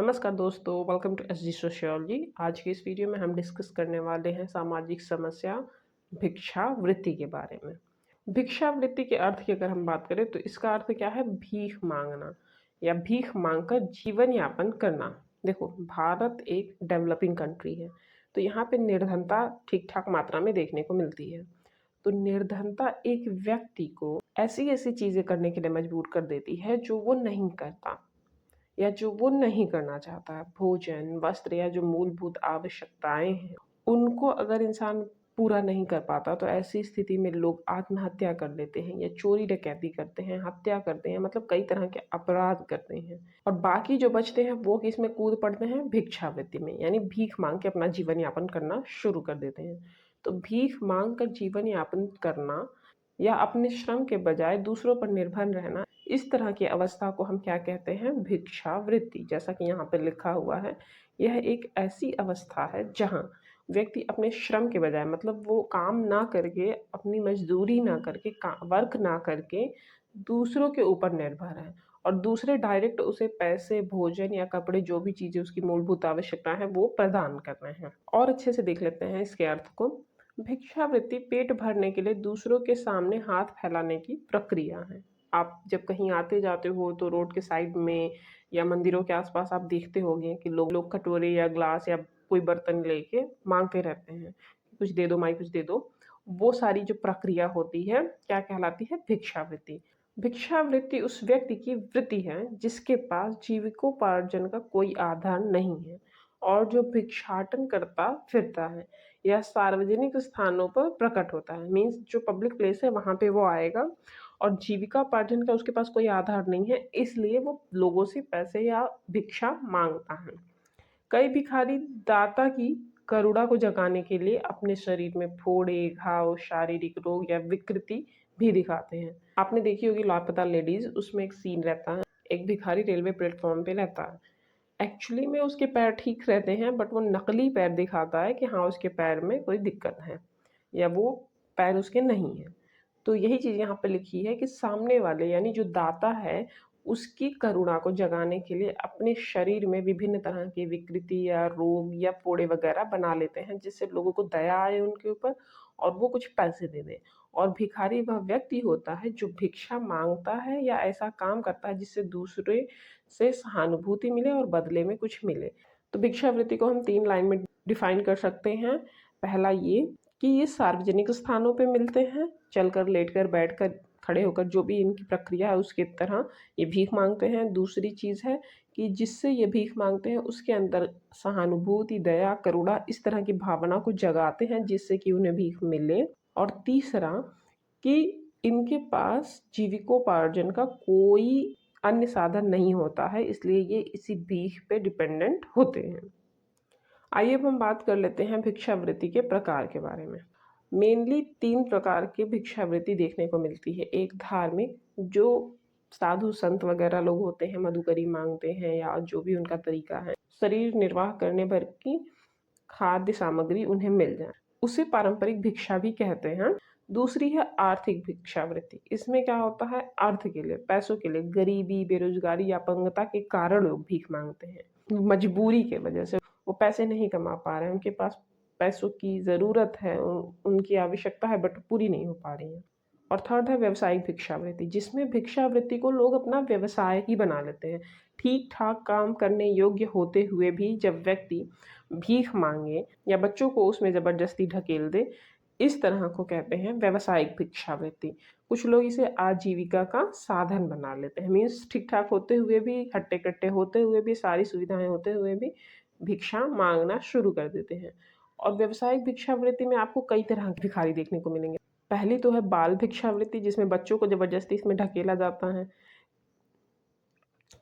नमस्कार दोस्तों, welcome to SG sociology. आज की इस वीडियो में हम डिस्कस करने वाले हैं सामाजिक समस्या भिक्षावृत्ति के बारे में। भिक्षावृत्ति के अर्थ की अगर हम बात करें तो इसका अर्थ क्या है? भीख मांगना या भीख मांगकर जीवन यापन करना। देखो, भारत एक डेवलपिंग कंट्री है, तो यहाँ पे निर्धनता ठीक ठाक मात्रा में देखने को मिलती है। तो निर्धनता एक व्यक्ति को ऐसी ऐसी चीज़ें करने के लिए मजबूर कर देती है जो वो नहीं करता या जो वो नहीं करना चाहता है। भोजन, वस्त्र या जो मूलभूत आवश्यकताएँ हैं, उनको अगर इंसान पूरा नहीं कर पाता तो ऐसी स्थिति में लोग आत्महत्या कर लेते हैं या चोरी डकैती करते हैं, हत्या करते हैं, मतलब कई तरह के अपराध करते हैं। और बाकी जो बचते हैं वो किसमें कूद पड़ते हैं? भिक्षावृत्ति में, यानी भीख माँग के अपना जीवन यापन करना शुरू कर देते हैं। तो भीख माँग कर जीवन यापन करना या अपने श्रम के बजाय दूसरों पर निर्भर रहना, इस तरह की अवस्था को हम क्या कहते हैं? भिक्षावृत्ति। जैसा कि यहाँ पे लिखा हुआ है, यह एक ऐसी अवस्था है जहाँ व्यक्ति अपने श्रम के बजाय, मतलब वो काम ना करके, अपनी मजदूरी ना करके, वर्क ना करके दूसरों के ऊपर निर्भर है और दूसरे डायरेक्ट उसे पैसे, भोजन या कपड़े, जो भी चीज़ें उसकी मूलभूत आवश्यकता है वो प्रदान कर रहे हैं। और अच्छे से देख लेते हैं इसके अर्थ को। भिक्षावृत्ति पेट भरने के लिए दूसरों के सामने हाथ फैलाने की प्रक्रिया है। आप जब कहीं आते जाते हो तो रोड के साइड में या मंदिरों के आसपास आप देखते होंगे कि लोग कटोरे या ग्लास या कोई बर्तन लेके मांगते रहते हैं, कुछ दे दो माई, कुछ दे दो। वो सारी जो प्रक्रिया होती है क्या कहलाती है? भिक्षावृत्ति। भिक्षावृत्ति उस व्यक्ति की वृत्ति है जिसके पास जीविकोपार्जन का कोई आधार नहीं है और जो भिक्षाटन करता फिरता है या सार्वजनिक स्थानों पर प्रकट होता है। मीन्स जो पब्लिक प्लेस है वहाँ पे वो आएगा और जीविकापार्जन का उसके पास कोई आधार नहीं है, इसलिए वो लोगों से पैसे या भिक्षा मांगता है। कई भिखारी दाता की करुणा को जगाने के लिए अपने शरीर में फोड़े, घाव, शारीरिक रोग या विकृति भी दिखाते हैं। आपने देखी होगी लापता लेडीज, उसमें एक सीन रहता है, एक भिखारी रेलवे प्लेटफॉर्म पे रहता है। एक्चुअली में उसके पैर ठीक रहते हैं बट वो नकली पैर दिखाता है कि हाँ उसके पैर में कोई दिक्कत है या वो पैर उसके नहीं है। तो यही चीज़ यहाँ पे लिखी है कि सामने वाले यानी जो दाता है उसकी करुणा को जगाने के लिए अपने शरीर में विभिन्न तरह की विकृति या रोग या फोड़े वगैरह बना लेते हैं जिससे लोगों को दया आए उनके ऊपर और वो कुछ पैसे दे दें। और भिखारी वह व्यक्ति होता है जो भिक्षा मांगता है या ऐसा काम करता है जिससे दूसरे से सहानुभूति मिले और बदले में कुछ मिले। तो भिक्षावृत्ति को हम 3 लाइन में डिफाइन कर सकते हैं। पहला ये कि ये सार्वजनिक स्थानों पे मिलते हैं, चलकर, लेटकर, बैठकर, खड़े होकर, जो भी इनकी प्रक्रिया है उसकी तरह ये भीख मांगते हैं। दूसरी चीज़ है कि जिससे ये भीख मांगते हैं उसके अंदर सहानुभूति, दया, करुणा, इस तरह की भावना को जगाते हैं जिससे कि उन्हें भीख मिले। और तीसरा कि इनके पास जीविकोपार्जन का कोई अन्य साधन नहीं होता है, इसलिए ये इसी भीख पे डिपेंडेंट होते हैं। आइए अब हम बात कर लेते हैं भिक्षावृत्ति के प्रकार के बारे में। मेनली 3 प्रकार की भिक्षावृत्ति देखने को मिलती है। एक धार्मिक, जो साधु संत वगैरह लोग होते हैं, मधुकरी मांगते हैं या जो भी उनका तरीका है, शरीर निर्वाह करने भर की खाद्य सामग्री उन्हें मिल जाए, उसे पारंपरिक भिक्षा भी कहते हैं। दूसरी है आर्थिक भिक्षावृत्ति। इसमें क्या होता है? अर्थ के लिए, पैसों के लिए, गरीबी, बेरोजगारी या अपंगता के कारण लोग भीख मांगते हैं, मजबूरी के वजह से वो पैसे नहीं कमा पा रहे हैं, उनके पास पैसों की ज़रूरत है, उनकी आवश्यकता है बट पूरी नहीं हो पा रही है। और थर्ड है व्यावसायिक भिक्षावृत्ति, जिसमें भिक्षावृत्ति को लोग अपना व्यवसाय ही बना लेते हैं। ठीक ठाक काम करने योग्य होते हुए भी जब व्यक्ति भीख मांगे या बच्चों को उसमें ज़बरदस्ती ढकेल दे, इस तरह को कहते हैं व्यावसायिक भिक्षावृत्ति। कुछ लोग इसे आजीविका का साधन बना लेते हैं। मीन्स ठीक ठाक होते हुए भी, हट्टे कट्टे होते हुए भी, सारी सुविधाएं होते हुए भी भिक्षा मांगना शुरू कर देते हैं। और व्यावसायिक भिक्षावृत्ति में आपको कई तरह के भिखारी देखने को मिलेंगे। पहली तो है बाल भिक्षावृत्ति, जिसमें बच्चों को जबरदस्ती इसमें ढकेला जाता है।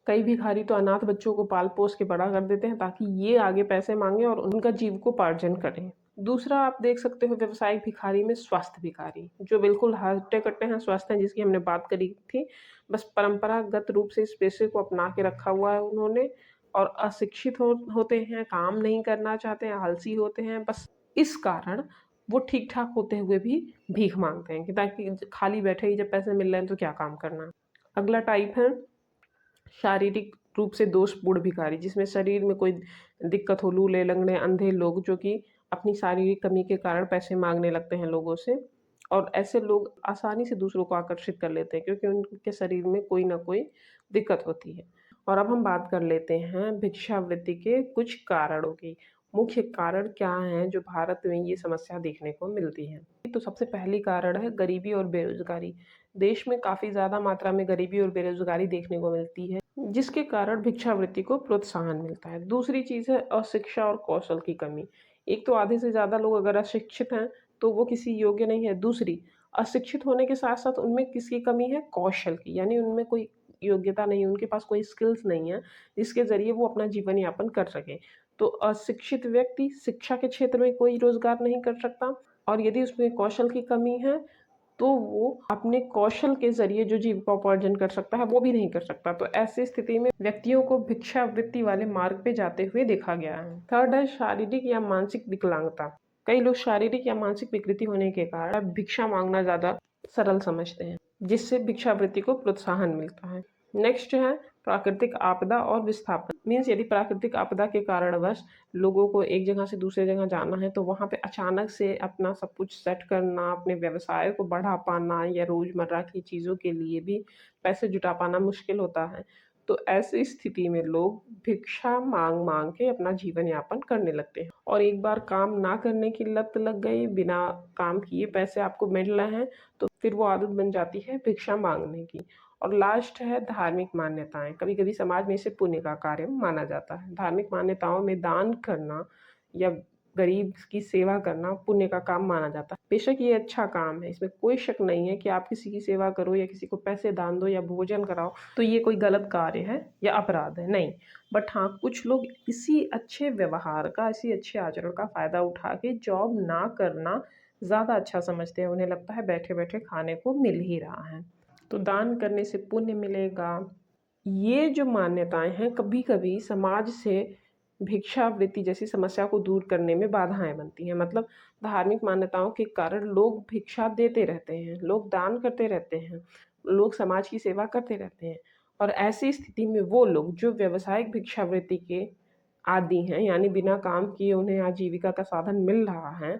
कई भिखारी तो अनाथ बच्चों को पाल पोस के बड़ा कर देते हैं ताकि ये आगे पैसे मांगे और उनका जीविकोपार्जन करें। दूसरा आप देख सकते हो व्यवसायिक भिखारी में स्वास्थ्य भिखारी, जो बिल्कुल हट्टे कट्टे हैं, स्वस्थ हैं, जिसकी हमने बात करी थी। बस परंपरागत रूप से इस पेशे को अपना के रखा हुआ है उन्होंने और अशिक्षित होते हैं, काम नहीं करना चाहते हैं, आलसी होते हैं। बस इस कारण वो ठीक ठाक होते हुए भी भीख मांगते हैं कि ताकि खाली बैठे ही जब पैसे मिल रहे हैं तो क्या काम करना। अगला टाइप है शारीरिक रूप से दोषपूर्ण भिखारी, जिसमें शरीर में कोई दिक्कत हो, लूले, लंगड़े, अंधे लोग जो कि अपनी शारीरिक कमी के कारण पैसे माँगने लगते हैं लोगों से, और ऐसे लोग आसानी से दूसरों को आकर्षित कर लेते हैं क्योंकि उनके शरीर में कोई न कोई दिक्कत होती है। और अब हम बात कर लेते हैं भिक्षावृत्ति के कुछ कारणों की। मुख्य कारण क्या हैं जो भारत में ये समस्या देखने को मिलती है? तो सबसे पहली कारण है गरीबी और बेरोज़गारी। देश में काफ़ी ज़्यादा मात्रा में गरीबी और बेरोज़गारी देखने को मिलती है, जिसके कारण भिक्षावृत्ति को प्रोत्साहन मिलता है। दूसरी चीज़ है अशिक्षा और कौशल की कमी। एक तो आधे से ज़्यादा लोग अगर अशिक्षित हैं, तो वो किसी योग्य नहीं है। दूसरी, अशिक्षित होने के साथ-साथ उनमें किसकी कमी है? कौशल की, यानी उनमें कोई योग्यता नहीं है, उनके पास कोई स्किल्स नहीं है, जिसके ज़रिए वो अपना जीवन यापन कर सकें। तो अशिक्षित व्यक्ति शिक्षा के क्षेत्र में कोई रोज़गार नहीं कर सकता, और यदि उसमें कौशल की कमी है, तो वो अपने कौशल के ज़रिए जो जीविकोपार्जन कर सकता है, वो भी नहीं कर सकता। तो ऐसी स्थिति में व्यक्तियों को भिक्षावृत्ति वाले मार्ग पे जाते हुए देखा गया है। थर्ड है शारीरिक या मानसिक विकलांगता। कई लोग शारीरिक या मानसिक विकृति होने के कारण भिक्षा माँगना ज़्यादा सरल समझते हैं, जिससे भिक्षावृत्ति को प्रोत्साहन मिलता है। नेक्स्ट है प्राकृतिक आपदा और विस्थापन। मीन्स यदि प्राकृतिक आपदा के कारणवश लोगों को एक जगह से दूसरे जगह जाना है, तो वहाँ पे अचानक से अपना सब कुछ सेट करना, अपने व्यवसाय को बढ़ा पाना या रोज़मर्रा की चीज़ों के लिए भी पैसे जुटा पाना मुश्किल होता है। तो ऐसी स्थिति में लोग भिक्षा माँग-माँग के अपना जीवन यापन करने लगते हैं, और एक बार काम ना करने की लत लग गई, बिना काम किए पैसे आपको मिल रहे हैं, तो फिर वो आदत बन जाती है भिक्षा माँगने की। और लास्ट है धार्मिक मान्यताएँ। कभी-कभी समाज में इसे पुण्य का कार्य माना जाता है। धार्मिक मान्यताओं में दान करना या गरीब की सेवा करना पुण्य का काम माना जाता है। बेशक ये अच्छा काम है, इसमें कोई शक नहीं है कि आप किसी की सेवा करो या किसी को पैसे दान दो या भोजन कराओ, तो ये कोई गलत कार्य है या अपराध है, नहीं। बट हाँ, कुछ लोग इसी अच्छे व्यवहार का, इसी अच्छे आचरण का फ़ायदा उठा के जॉब ना करना ज़्यादा अच्छा समझते हैं। उन्हें लगता है बैठे-बैठे खाने को मिल ही रहा है, तो दान करने से पुण्य मिलेगा। ये जो मान्यताएँ हैं, कभी-कभी समाज से भिक्षावृत्ति जैसी समस्या को दूर करने में बाधाएँ बनती हैं। मतलब धार्मिक मान्यताओं के कारण लोग भिक्षा देते रहते हैं, लोग दान करते रहते हैं, लोग समाज की सेवा करते रहते हैं, और ऐसी स्थिति में वो लोग जो व्यावसायिक भिक्षावृत्ति के आदी हैं, यानी बिना काम किए उन्हें आजीविका का साधन मिल रहा है,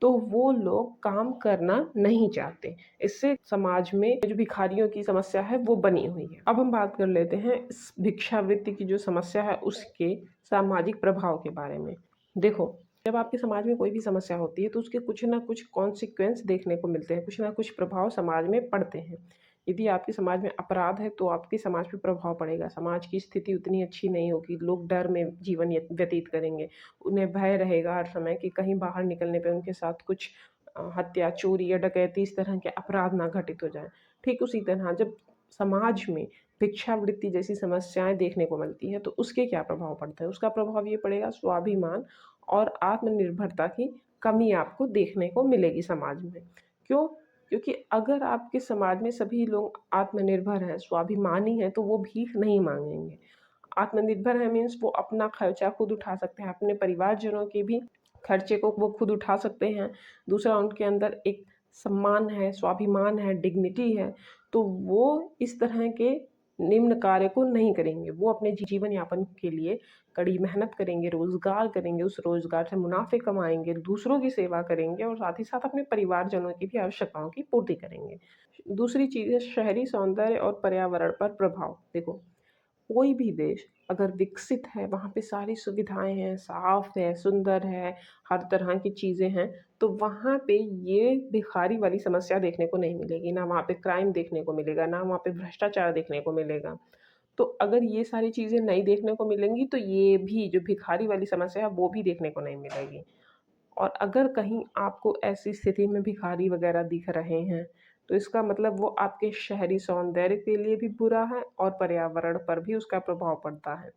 तो वो लोग काम करना नहीं चाहते। इससे समाज में जो भिखारियों की समस्या है वो बनी हुई है। अब हम बात कर लेते हैं इस भिक्षावृत्ति की जो समस्या है उसके सामाजिक प्रभाव के बारे में। देखो, जब आपके समाज में कोई भी समस्या होती है तो उसके कुछ न कुछ कॉन्सिक्वेंस देखने को मिलते हैं, कुछ न कुछ प्रभाव समाज में पड़ते हैं। यदि आपके समाज में अपराध है तो आपके समाज पे प्रभाव पड़ेगा, समाज की स्थिति उतनी अच्छी नहीं होगी, लोग डर में जीवन व्यतीत करेंगे। उन्हें भय रहेगा हर समय कि कहीं बाहर निकलने पे उनके साथ कुछ हत्या, चोरी या डकैती इस तरह के अपराध ना घटित हो जाएँ। ठीक उसी तरह जब समाज में भिक्षावृत्ति जैसी समस्याएँ देखने को मिलती हैं, तो उसके क्या प्रभाव पड़ता है? उसका प्रभाव ये पड़ेगा स्वाभिमान और आत्मनिर्भरता की कमी आपको देखने को मिलेगी समाज में। क्यों? क्योंकि अगर आपके समाज में सभी लोग आत्मनिर्भर हैं, स्वाभिमानी हैं, तो वो भीख नहीं माँगेंगे। आत्मनिर्भर है मीन्स वो अपना खर्चा खुद उठा सकते हैं, अपने परिवारजनों के भी खर्चे को वो खुद उठा सकते हैं। दूसरा, उनके अंदर एक सम्मान है, स्वाभिमान है, डिग्निटी है, तो वो इस तरह के निम्न कार्य को नहीं करेंगे। वो अपने जीवन यापन के लिए कड़ी मेहनत करेंगे, रोज़गार करेंगे, उस रोज़गार से मुनाफ़े कमाएँगे, दूसरों की सेवा करेंगे और साथ ही साथ अपने परिवारजनों की भी आवश्यकताओं की पूर्ति करेंगे। दूसरी चीज़ है शहरी सौंदर्य और पर्यावरण पर प्रभाव। देखो, कोई भी देश अगर विकसित है, वहाँ पे सारी सुविधाएँ हैं, साफ़ है, सुंदर है, हर तरह की चीज़ें हैं, तो वहाँ पे ये भिखारी वाली समस्या देखने को नहीं मिलेगी। ना वहाँ पे क्राइम देखने को मिलेगा, ना वहाँ पे भ्रष्टाचार देखने को मिलेगा। तो अगर ये सारी चीज़ें नहीं देखने को मिलेंगी, तो ये भी जो भिखारी वाली समस्या है, वो भी देखने को नहीं मिलेगी। और अगर कहीं आपको ऐसी स्थिति में भिखारी वगैरह दिख रहे हैं, तो इसका मतलब वो आपके शहरी सौंदर्य के लिए भी बुरा है और पर्यावरण पर भी उसका प्रभाव पड़ता है।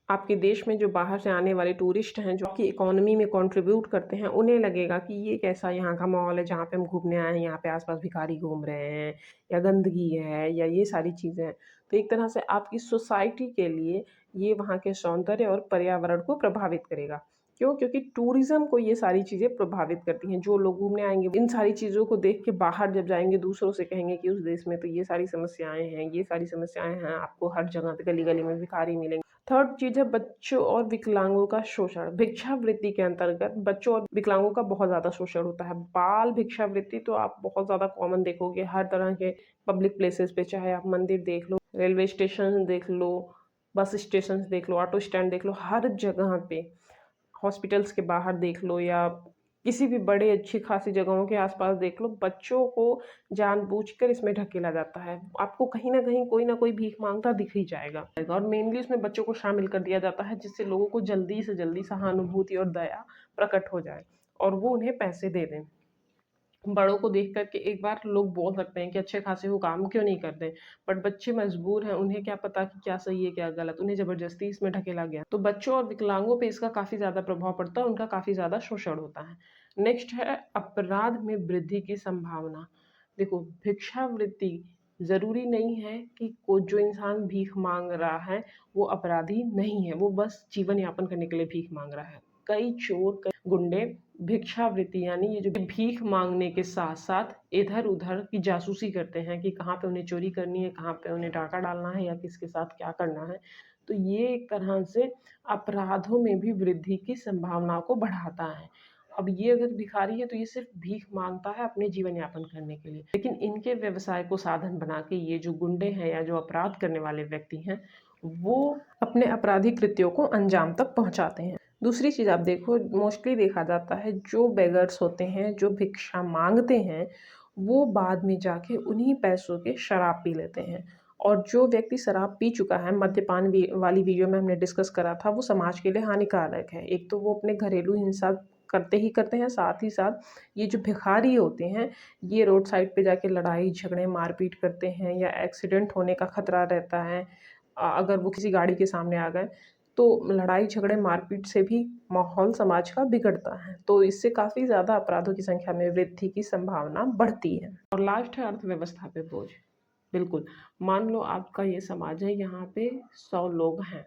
आपके देश में जो बाहर से आने वाले टूरिस्ट हैं, जो आपकी इकोनॉमी में कंट्रीब्यूट करते हैं, उन्हें लगेगा कि ये कैसा यहाँ का माहौल है जहाँ पे हम घूमने आए हैं, यहाँ पे आस-पास भिखारी घूम रहे हैं या गंदगी है या ये सारी चीज़ें हैं। तो एक तरह से आपकी सोसाइटी के लिए ये वहाँ के सौंदर्य और पर्यावरण को प्रभावित करेगा। क्यों? क्योंकि टूरिज़्म को ये सारी चीज़ें प्रभावित करती हैं। जो लोग घूमने आएँगे, इन सारी चीज़ों को देख के बाहर जब जाएँगे, दूसरों से कहेंगे कि उस देश में तो ये सारी समस्याएँ हैं, ये सारी समस्याएँ हैं, आपको हर जगह पे गली-गली में भिखारी मिलेंगे। थर्ड चीज़ है बच्चों और विकलांगों का शोषण। भिक्षावृत्ति के अंतर्गत बच्चों और विकलांगों का बहुत ज़्यादा शोषण होता है। बाल भिक्षावृत्ति तो आप बहुत ज़्यादा कॉमन देखोगे हर तरह के पब्लिक प्लेसेस पे, चाहे आप मंदिर देख लो, रेलवे स्टेशन देख लो, बस स्टेशंस देख लो, ऑटो स्टैंड देख लो, हर जगह पे, हॉस्पिटल्स के बाहर देख लो या किसी भी बड़े अच्छी खासी जगहों के आस-पास देख लो, बच्चों को जानबूझकर इसमें ढकेला जाता है। आपको कहीं न कहीं कोई न कोई भीख माँगता दिख ही जाएगा और मेनली उसमें बच्चों को शामिल कर दिया जाता है, जिससे लोगों को जल्दी से जल्दी सहानुभूति और दया प्रकट हो जाए और वो उन्हें पैसे दे दें। बड़ों को देख कर के एक बार लोग बोल सकते हैं कि अच्छे खासे वो काम क्यों नहीं करते, बट बच्चे मजबूर हैं, उन्हें क्या पता कि क्या सही है क्या गलत, उन्हें ज़बरदस्ती इसमें ढकेला गया। तो बच्चों और विकलांगों पे इसका काफ़ी ज़्यादा प्रभाव पड़ता है, उनका काफ़ी ज़्यादा शोषण होता है। नेक्स्ट है अपराध में वृद्धि की संभावना। देखो, भिक्षावृत्ति ज़रूरी नहीं है कि को जो इंसान भीख माँग रहा है, वो अपराधी नहीं है, वो बस जीवन यापन करने के लिए भीख माँग रहा है। कई चोर, कई गुंडे भिक्षावृत्ति यानी ये जो भीख माँगने के साथ-साथ इधर-उधर की जासूसी करते हैं कि कहाँ पे उन्हें चोरी करनी है, कहाँ पे उन्हें डाका डालना है या किसके साथ क्या करना है। तो ये एक तरह से अपराधों में भी वृद्धि की संभावना को बढ़ाता है। अब ये अगर भिखारी है तो ये सिर्फ़ भीख माँगता है अपने जीवन यापन करने के लिए। लेकिन इनके व्यवसाय को साधन बना के ये जो गुंडे हैं या जो अपराध करने वाले व्यक्ति हैं, वो अपने आपराधिक कृत्यों को अंजाम तक पहुँचाते हैं। दूसरी चीज़ आप देखो, मोस्टली देखा जाता है जो बेगर्स होते हैं, जो भिक्षा माँगते हैं, वो बाद में जाके उन्हीं पैसों के शराब पी लेते हैं। और जो व्यक्ति शराब पी चुका है, मद्यपान वाली वीडियो में हमने डिस्कस करा था, वो समाज के लिए हानिकारक है। एक तो वो अपने घरेलू हिंसा करते ही करते हैं, साथ ही साथ ये जो भिखारी होते हैं, ये रोड साइड पे जाके लड़ाई झगड़े मारपीट करते हैं या एक्सीडेंट होने का खतरा रहता है। अगर वो किसी गाड़ी के सामने आ गए तो लड़ाई झगड़े मारपीट से भी माहौल समाज का बिगड़ता है, तो इससे काफ़ी ज़्यादा अपराधों की संख्या में वृद्धि की संभावना बढ़ती है। और लास्ट है अर्थव्यवस्था पे बोझ। बिल्कुल, मान लो आपका ये समाज है, यहाँ पे 100 लोग हैं,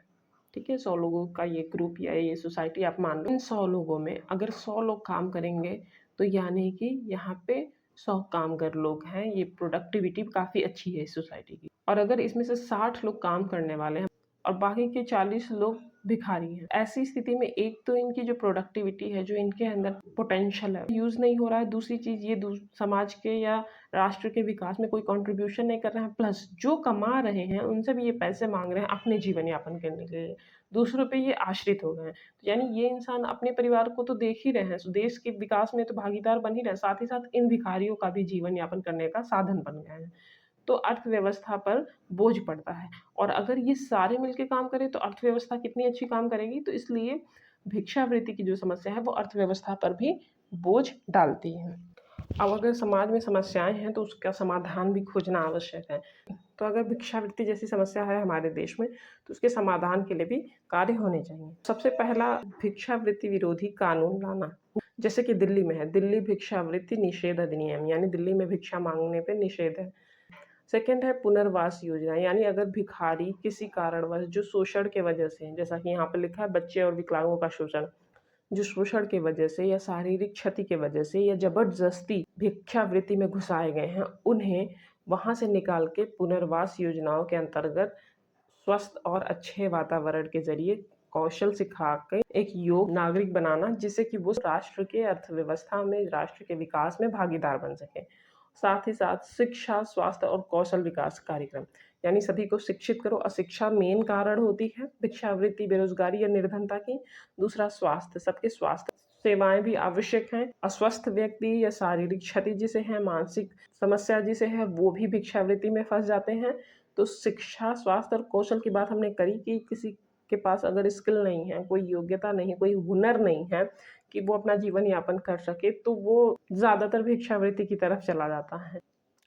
ठीक है? 100 लोगों का ये ग्रुप या ये सोसाइटी आप मान लो। इन 100 लोगों में अगर 100 लोग काम करेंगे तो यानी कि यहाँ पे 100 कामगर लोग हैं, ये प्रोडक्टिविटी काफ़ी अच्छी है इस सोसाइटी की। और अगर इसमें से 60 लोग काम करने वाले हैं और बाकी के 40 लोग भिखारी हैं, ऐसी स्थिति में एक तो इनकी जो प्रोडक्टिविटी है, जो इनके अंदर पोटेंशियल है, यूज़ नहीं हो रहा है। दूसरी चीज़ ये समाज के या राष्ट्र के विकास में कोई कंट्रीब्यूशन नहीं कर रहे हैं, प्लस जो कमा रहे हैं उनसे भी ये पैसे माँग रहे हैं अपने जीवन यापन करने के लिए। दूसरों पे ये आश्रित हो गए हैं। तो यानी ये इंसान अपने परिवार को तो देख ही रहे हैं, देश के विकास में तो भागीदार बन ही रहे हैं, साथ ही साथ इन भिखारियों का भी जीवन यापन करने का साधन बन गए हैं। तो अर्थव्यवस्था पर बोझ पड़ता है और अगर ये सारे मिलके काम करें तो अर्थव्यवस्था कितनी अच्छी काम करेगी। तो इसलिए भिक्षावृत्ति की जो समस्या है वो अर्थव्यवस्था पर भी बोझ डालती है। अब अगर समाज में समस्याएँ हैं तो उसका समाधान भी खोजना आवश्यक है। तो अगर भिक्षावृत्ति जैसी समस्या है हमारे देश में तो उसके समाधान के लिए भी कार्य होने चाहिए। सबसे पहला, भिक्षावृत्ति विरोधी कानून लाना। जैसे कि दिल्ली में है, दिल्ली भिक्षावृत्ति निषेध अधिनियम, यानी दिल्ली में भिक्षा माँगने पे निषेध है। सेकंड है पुनर्वास योजना, यानी अगर भिखारी किसी कारणवश जो शोषण के वजह से, जैसा कि यहाँ पे लिखा है बच्चे और विकलांगों का शोषण, जो शोषण की वजह से या शारीरिक क्षति की वजह से या ज़बरदस्ती भिक्षावृत्ति में घुसाए गए हैं, उन्हें वहाँ से निकाल के पुनर्वास योजनाओं के अंतर्गत स्वस्थ और अच्छे वातावरण के ज़रिए कौशल सिखा के एक योग्य नागरिक बनाना, जिससे कि वो राष्ट्र के अर्थव्यवस्था में, राष्ट्र के विकास में भागीदार बन सकें। साथ ही साथ शिक्षा, स्वास्थ्य और कौशल विकास कार्यक्रम, यानी सभी को शिक्षित करो। अशिक्षा मेन कारण होती है भिक्षावृत्ति, बेरोजगारी या निर्धनता की। दूसरा स्वास्थ्य, सबके स्वास्थ्य सेवाएं भी आवश्यक हैं। अस्वस्थ व्यक्ति या शारीरिक क्षति जिसे है, मानसिक समस्या जिसे है, वो भी भिक्षावृत्ति में फंस जाते हैं। तो शिक्षा, स्वास्थ्य और कौशल की बात हमने करी कि किसी के पास अगर स्किल नहीं है, कोई योग्यता नहीं, कोई हुनर नहीं है कि वो अपना जीवन यापन कर सके, तो वो ज़्यादातर भिक्षावृत्ति की तरफ चला जाता है।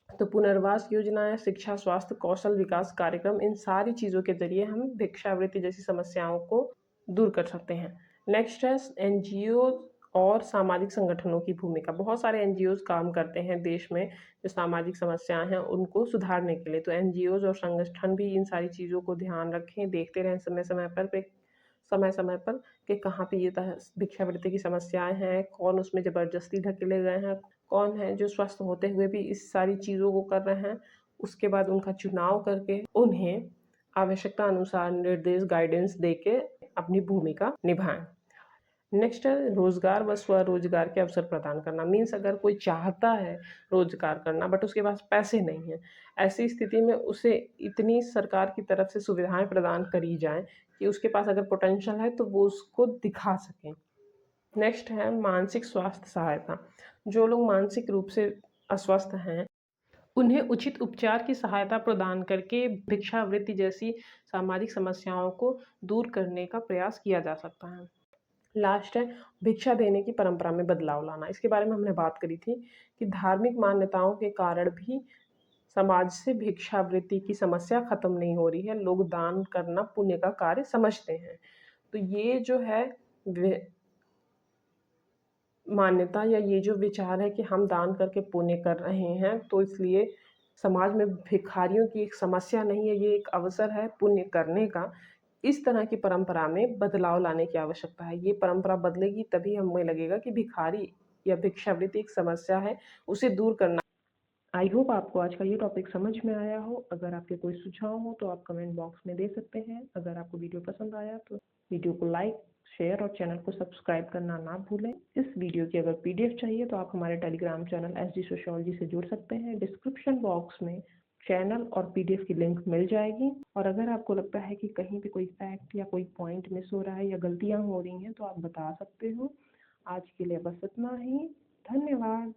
तो पुनर्वास योजनाएं, शिक्षा, स्वास्थ्य, कौशल विकास कार्यक्रम, इन सारी चीज़ों के ज़रिए हम भिक्षावृत्ति जैसी समस्याओं को दूर कर सकते हैं। नेक्स्ट है एनजीओ और सामाजिक संगठनों की भूमिका। बहुत सारे एनजीओज़ काम करते हैं देश में जो सामाजिक समस्याएं हैं उनको सुधारने के लिए। तो एनजीओज़ और संगठन भी इन सारी चीज़ों को ध्यान रखें, देखते रहें समय-समय पर समय समय पर कि कहाँ पे ये भिक्षावृत्ति की समस्याएं हैं, कौन उसमें ज़बरदस्ती ढकेले गए हैं, कौन है जो स्वस्थ होते हुए भी इस सारी चीज़ों को कर रहे हैं। उसके बाद उनका चुनाव करके उन्हें आवश्यकता अनुसार निर्देश गाइडेंस दे के अपनी भूमिका निभाएं। नेक्स्ट है रोजगार व स्वरोजगार के अवसर प्रदान करना। मीन्स अगर कोई चाहता है रोजगार करना बट उसके पास पैसे नहीं है, ऐसी स्थिति में उसे इतनी सरकार की तरफ से सुविधाएं प्रदान करी जाएं कि उसके पास अगर पोटेंशियल है तो वो उसको दिखा सकें। नेक्स्ट है मानसिक स्वास्थ्य सहायता। जो लोग मानसिक रूप से अस्वस्थ हैं उन्हें उचित उपचार की सहायता प्रदान करके भिक्षावृत्ति जैसी सामाजिक समस्याओं को दूर करने का प्रयास किया जा सकता है। लास्ट है भिक्षा देने की परंपरा में बदलाव लाना। इसके बारे में हमने बात करी थी कि धार्मिक मान्यताओं के कारण भी समाज से भिक्षावृत्ति की समस्या खत्म नहीं हो रही है। लोग दान करना पुण्य का कार्य समझते हैं। तो ये जो है मान्यता या ये जो विचार है कि हम दान करके पुण्य कर रहे हैं, तो इसलिए समाज में भिखारियों की एक समस्या नहीं है, ये एक अवसर है पुण्य करने का। इस तरह की परंपरा में बदलाव लाने की आवश्यकता है। ये परंपरा बदलेगी तभी हमें लगेगा कि भिखारी या भिक्षावृत्ति एक समस्या है, उसे दूर करना। आई होप आपको आज का ये टॉपिक समझ में आया हो। अगर आपके कोई सुझाव हो तो आप कमेंट बॉक्स में दे सकते हैं। अगर आपको वीडियो पसंद आया तो वीडियो को लाइक, शेयर और चैनल को सब्सक्राइब करना ना भूलें। इस वीडियो की अगर पीडीएफ चाहिए तो आप हमारे टेलीग्राम चैनल एसडी सोशियोलॉजी से जुड़ सकते हैं। डिस्क्रिप्शन बॉक्स में चैनल और पीडीएफ की लिंक मिल जाएगी। और अगर आपको लगता है कि कहीं पे कोई फैक्ट या कोई पॉइंट मिस हो रहा है या गलतियाँ हो रही हैं तो आप बता सकते हो। आज के लिए बस इतना ही। धन्यवाद।